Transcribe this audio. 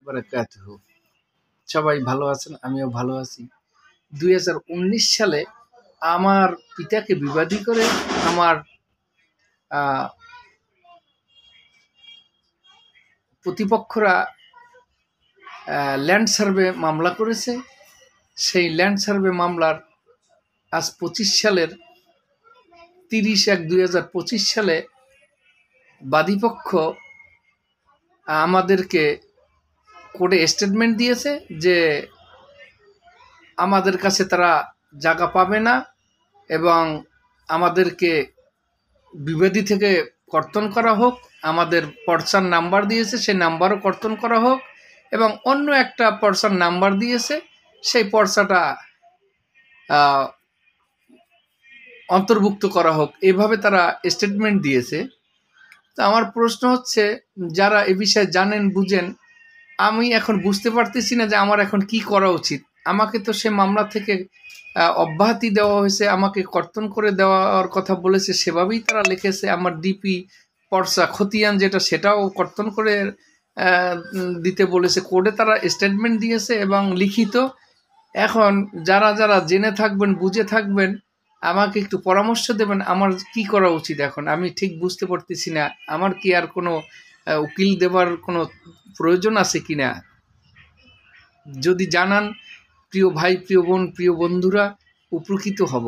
বারাকাতুহু। সবাই ভালো আছেন, আমিও ভালো আছি। 2019 সালে আমার পিতাকে বিবাদী করে আমার প্রতিপক্ষরা ল্যান্ড সার্ভে মামলা করেছে। সেই ল্যান্ড সার্ভে মামলার আজ 25 সালের 30/1/2025 সালে বাদীপক্ষ আমাদেরকে কোর্টে স্টেটমেন্ট দিয়েছে যে আমাদের কাছে তারা জায়গা পাবে না এবং আমাদেরকে বিবাদী থেকে কর্তন করা হোক। আমাদের পর্চার নাম্বার দিয়েছে, সেই নাম্বারও কর্তন করা হোক এবং অন্য একটা পর্চার নাম্বার দিয়েছে, সেই পর্চাটা অন্তর্ভুক্ত করা হোক। এভাবে তারা স্টেটমেন্ট দিয়েছে। তো আমার প্রশ্ন হচ্ছে, যারা এ বিষয়ে জানেন বুঝেন, আমি এখন বুঝতে পারতেছি না যে আমার এখন কি করা উচিত। আমাকে তো সে মামলা থেকে অব্যাহতি দেওয়া হয়েছে, আমাকে কর্তন করে দেওয়ার কথা বলেছে, সেভাবেই তারা লিখেছে। আমার ডিপি পর্চা খতিয়ান যেটা, সেটাও কর্তন করে দিতে বলেছে। কোর্টে তারা স্টেটমেন্ট দিয়েছে এবং লিখিত। এখন যারা যারা জেনে থাকবেন, বুঝে থাকবেন, আমাকে একটু পরামর্শ দেবেন আমার কি করা উচিত। এখন আমি ঠিক বুঝতে পারতেছি না, আমার কি আর কোনো উকিল দেবার কোনো প্রয়োজন আছে কিনা। যদি জানান, প্রিয় ভাই, প্রিয় বোন, প্রিয় বন্ধুরা, উপকৃত হব।